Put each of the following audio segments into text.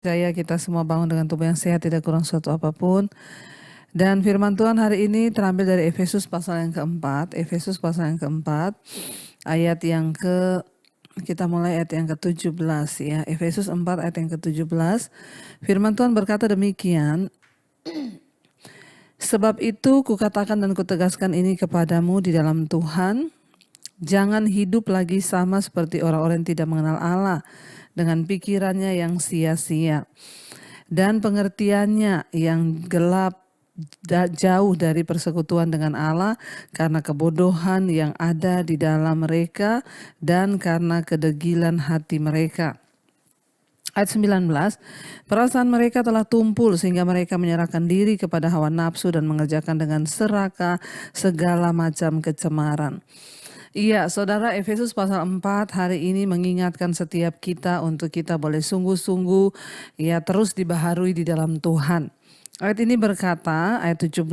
Percaya kita semua bangun dengan tubuh yang sehat, tidak kurang suatu apapun. Dan firman Tuhan hari ini terambil dari Efesus pasal yang keempat. Efesus pasal yang keempat, ayat yang kita mulai ayat yang ke-17 ya. Efesus 4 ayat yang ke-17. Firman Tuhan berkata demikian. Sebab itu kukatakan dan kutegaskan ini kepadamu di dalam Tuhan. Jangan hidup lagi sama seperti orang-orang yang tidak mengenal Allah, dengan pikirannya yang sia-sia dan pengertiannya yang gelap, jauh dari persekutuan dengan Allah karena kebodohan yang ada di dalam mereka dan karena kedegilan hati mereka. Ayat 19, perasaan mereka telah tumpul sehingga mereka menyerahkan diri kepada hawa nafsu dan mengerjakan dengan serakah segala macam kecemaran. Iya, saudara, Efesus pasal 4 hari ini mengingatkan setiap kita untuk kita boleh sungguh-sungguh ya terus dibaharui di dalam Tuhan. Ayat ini berkata, ayat 17,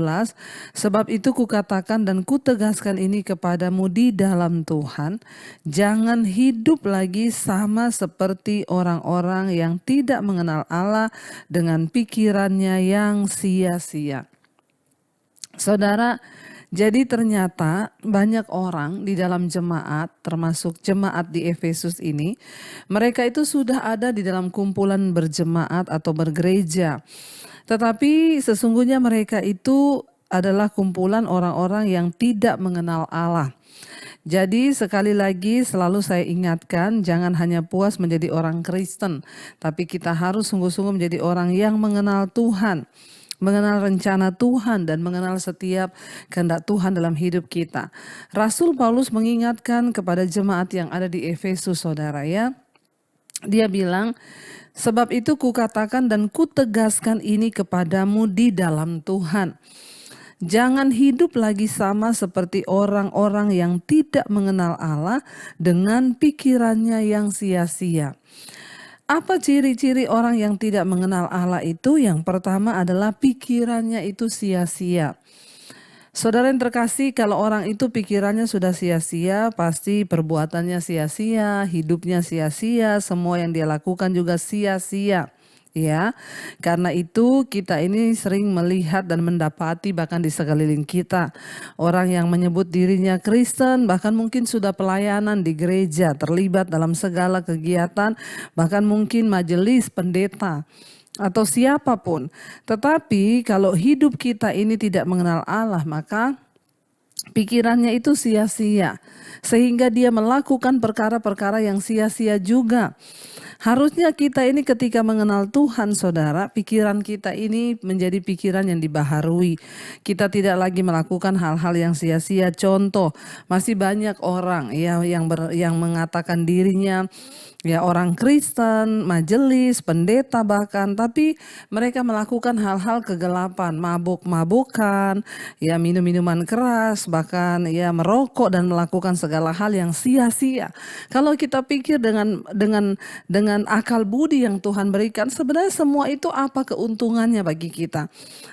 sebab itu kukatakan dan kutegaskan ini kepadamu di dalam Tuhan, jangan hidup lagi sama seperti orang-orang yang tidak mengenal Allah dengan pikirannya yang sia-sia. Saudara, jadi ternyata banyak orang di dalam jemaat, termasuk jemaat di Efesus ini, mereka itu sudah ada di dalam kumpulan berjemaat atau bergereja. Tetapi sesungguhnya mereka itu adalah kumpulan orang-orang yang tidak mengenal Allah. Jadi sekali lagi selalu saya ingatkan, jangan hanya puas menjadi orang Kristen, tapi kita harus sungguh-sungguh menjadi orang yang mengenal Tuhan, mengenal rencana Tuhan dan mengenal setiap kehendak Tuhan dalam hidup kita. Rasul Paulus mengingatkan kepada jemaat yang ada di Efesus, saudara ya. Dia bilang, sebab itu kukatakan dan kutegaskan ini kepadamu di dalam Tuhan. Jangan hidup lagi sama seperti orang-orang yang tidak mengenal Allah dengan pikirannya yang sia-sia. Apa ciri-ciri orang yang tidak mengenal Allah itu? Yang pertama adalah pikirannya itu sia-sia. Saudara yang terkasih, kalau orang itu pikirannya sudah sia-sia, pasti perbuatannya sia-sia, hidupnya sia-sia, semua yang dia lakukan juga sia-sia. Ya, karena itu kita ini sering melihat dan mendapati bahkan di sekeliling kita orang yang menyebut dirinya Kristen, bahkan mungkin sudah pelayanan di gereja, terlibat dalam segala kegiatan, bahkan mungkin majelis pendeta atau siapapun. Tetapi kalau hidup kita ini tidak mengenal Allah, maka pikirannya itu sia-sia, sehingga dia melakukan perkara-perkara yang sia-sia juga. Harusnya kita ini ketika mengenal Tuhan, saudara, pikiran kita ini menjadi pikiran yang dibaharui. Kita tidak lagi melakukan hal-hal yang sia-sia. Contoh, masih banyak orang ya yang mengatakan dirinya ya orang Kristen, majelis, pendeta bahkan, tapi mereka melakukan hal-hal kegelapan, mabuk-mabukan, ya minum-minuman keras, bahkan ya merokok dan melakukan segala hal yang sia-sia. Kalau kita pikir dengan akal budi yang Tuhan berikan, sebenarnya semua itu apa keuntungannya bagi kita?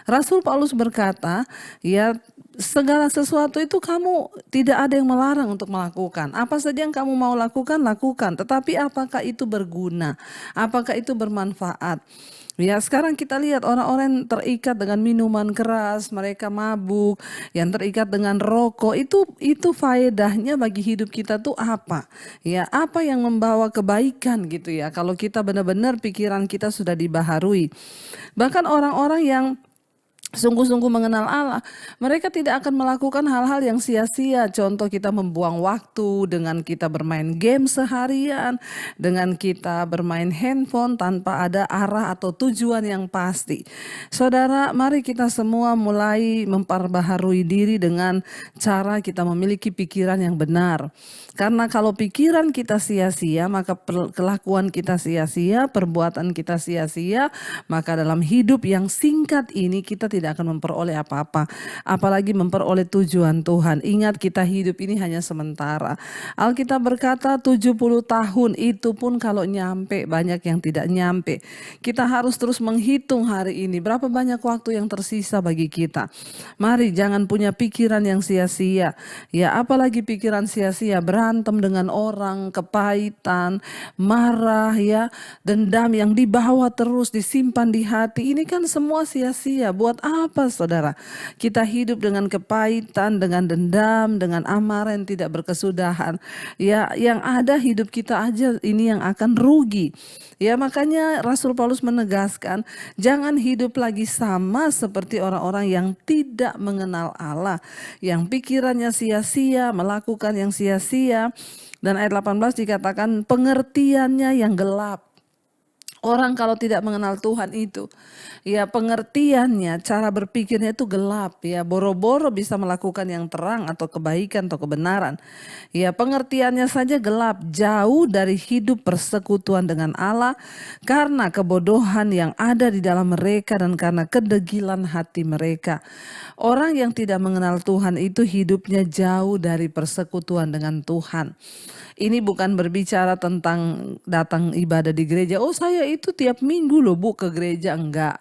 Rasul Paulus berkata, ya segala sesuatu itu kamu tidak ada yang melarang untuk melakukan. Apa saja yang kamu mau lakukan, lakukan. Tetapi apakah itu berguna? Apakah itu bermanfaat? Ya, sekarang kita lihat orang-orang yang terikat dengan minuman keras, mereka mabuk, yang terikat dengan rokok, itu faedahnya bagi hidup kita tuh apa? Ya, apa yang membawa kebaikan gitu ya, kalau kita benar-benar pikiran kita sudah dibaharui. Bahkan orang-orang yang sungguh-sungguh mengenal Allah, mereka tidak akan melakukan hal-hal yang sia-sia. Contoh, kita membuang waktu dengan kita bermain game seharian, dengan kita bermain handphone tanpa ada arah atau tujuan yang pasti. Saudara, mari kita semua mulai memperbaharui diri dengan cara kita memiliki pikiran yang benar. Karena kalau pikiran kita sia-sia, maka kelakuan kita sia-sia, perbuatan kita sia-sia, maka dalam hidup yang singkat ini kita tidak tidak akan memperoleh apa-apa, apalagi memperoleh tujuan Tuhan. Ingat, kita hidup ini hanya sementara. Alkitab berkata 70 tahun, itu pun kalau nyampe, banyak yang tidak nyampe. Kita harus terus menghitung hari ini, berapa banyak waktu yang tersisa bagi kita. Mari jangan punya pikiran yang sia-sia. Ya, apalagi pikiran sia-sia, berantem dengan orang, kepahitan, marah, ya, dendam yang dibawa terus, disimpan di hati. Ini kan semua sia-sia. Buat apa, saudara? Kita hidup dengan kepahitan, dengan dendam, dengan amarah yang tidak berkesudahan. Ya, yang ada hidup kita aja ini yang akan rugi. Ya, makanya Rasul Paulus menegaskan, jangan hidup lagi sama seperti orang-orang yang tidak mengenal Allah, yang pikirannya sia-sia, melakukan yang sia-sia. Dan ayat 18 dikatakan pengertiannya yang gelap. Orang kalau tidak mengenal Tuhan itu, ya pengertiannya, cara berpikirnya itu gelap, ya boro-boro bisa melakukan yang terang atau kebaikan atau kebenaran. Ya pengertiannya saja gelap, jauh dari hidup persekutuan dengan Allah karena kebodohan yang ada di dalam mereka dan karena kedegilan hati mereka. Orang yang tidak mengenal Tuhan itu hidupnya jauh dari persekutuan dengan Tuhan. Ini bukan berbicara tentang datang ibadah di gereja. Oh, saya itu tiap minggu loh Bu ke gereja. Enggak.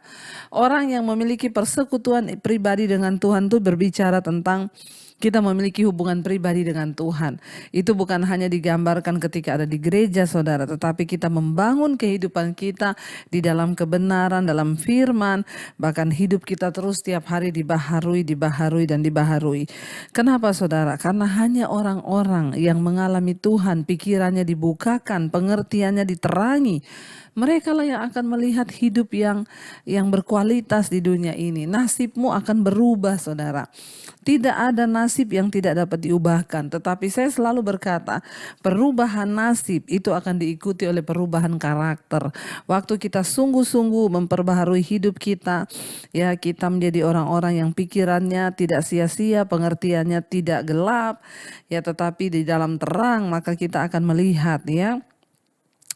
Orang yang memiliki persekutuan pribadi dengan Tuhan itu berbicara tentang kita memiliki hubungan pribadi dengan Tuhan. Itu bukan hanya digambarkan ketika ada di gereja, saudara, tetapi kita membangun kehidupan kita di dalam kebenaran, dalam firman, bahkan hidup kita terus setiap hari dibaharui, dan dibaharui. Kenapa, saudara? Karena hanya orang-orang yang mengalami Tuhan, pikirannya dibukakan, pengertiannya diterangi, mereka lah yang akan melihat hidup yang berkualitas di dunia ini. Nasibmu akan berubah, saudara. Tidak ada nasib yang tidak dapat diubahkan. Tetapi saya selalu berkata, perubahan nasib itu akan diikuti oleh perubahan karakter. Waktu kita sungguh-sungguh memperbaharui hidup kita, ya kita menjadi orang-orang yang pikirannya tidak sia-sia, pengertiannya tidak gelap, ya tetapi di dalam terang, maka kita akan melihat, ya.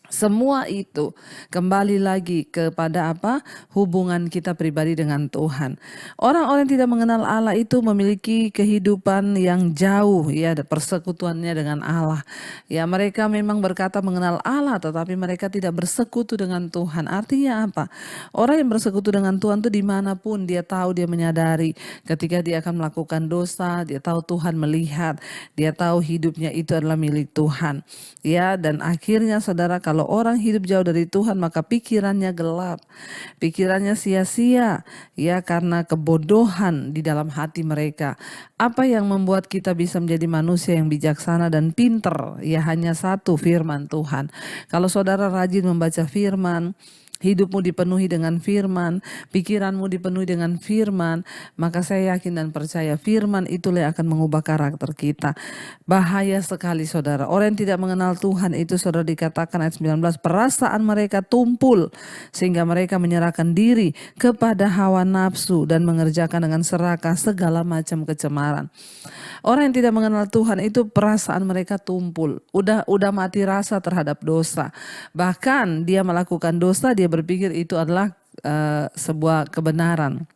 Semua itu kembali lagi kepada apa? Hubungan kita pribadi dengan Tuhan. Orang-orang yang tidak mengenal Allah itu memiliki kehidupan yang jauh, ya, persekutuannya dengan Allah. Ya, mereka memang berkata mengenal Allah, tetapi mereka tidak bersekutu dengan Tuhan. Artinya apa? Orang yang bersekutu dengan Tuhan itu dimanapun dia tahu, dia menyadari ketika dia akan melakukan dosa, dia tahu Tuhan melihat, dia tahu hidupnya itu adalah milik Tuhan. Ya, dan akhirnya saudara, kalau orang hidup jauh dari Tuhan maka pikirannya gelap, pikirannya sia-sia, ya karena kebodohan di dalam hati mereka. Apa yang membuat kita bisa menjadi manusia yang bijaksana dan pinter? Ya hanya satu, firman Tuhan. Kalau saudara rajin membaca firman, hidupmu dipenuhi dengan firman, pikiranmu dipenuhi dengan firman, maka saya yakin dan percaya firman itulah yang akan mengubah karakter kita. Bahaya sekali, saudara. Orang yang tidak mengenal Tuhan itu, saudara, dikatakan ayat 19, perasaan mereka tumpul sehingga mereka menyerahkan diri kepada hawa nafsu dan mengerjakan dengan serakah segala macam kecemaran. Orang yang tidak mengenal Tuhan itu perasaan mereka tumpul, udah mati rasa terhadap dosa. Bahkan dia melakukan dosa, dia berpikir itu adalah sebuah kebenaran.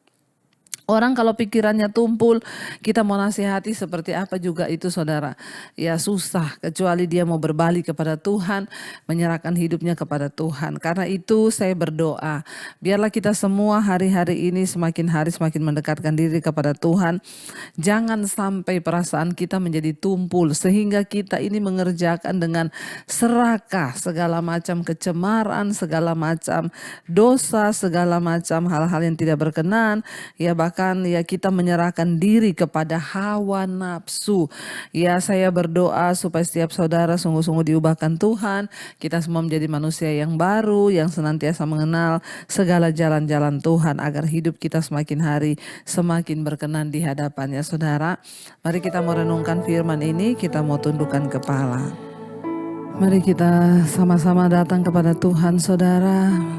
Orang kalau pikirannya tumpul, kita mau nasihati seperti apa juga itu, saudara. Ya susah, kecuali dia mau berbalik kepada Tuhan, menyerahkan hidupnya kepada Tuhan. Karena itu saya berdoa, biarlah kita semua hari-hari ini semakin hari semakin mendekatkan diri kepada Tuhan. Jangan sampai perasaan kita menjadi tumpul, sehingga kita ini mengerjakan dengan serakah segala macam kecemaran, segala macam dosa, segala macam hal-hal yang tidak berkenan. Ya bahkan ya kita menyerahkan diri kepada hawa nafsu. Ya saya berdoa supaya setiap saudara sungguh-sungguh diubahkan Tuhan. Kita semua menjadi manusia yang baru, yang senantiasa mengenal segala jalan-jalan Tuhan, agar hidup kita semakin hari semakin berkenan di hadapannya. Saudara, mari kita merenungkan firman ini, kita mau tundukkan kepala. Mari kita sama-sama datang kepada Tuhan, saudara.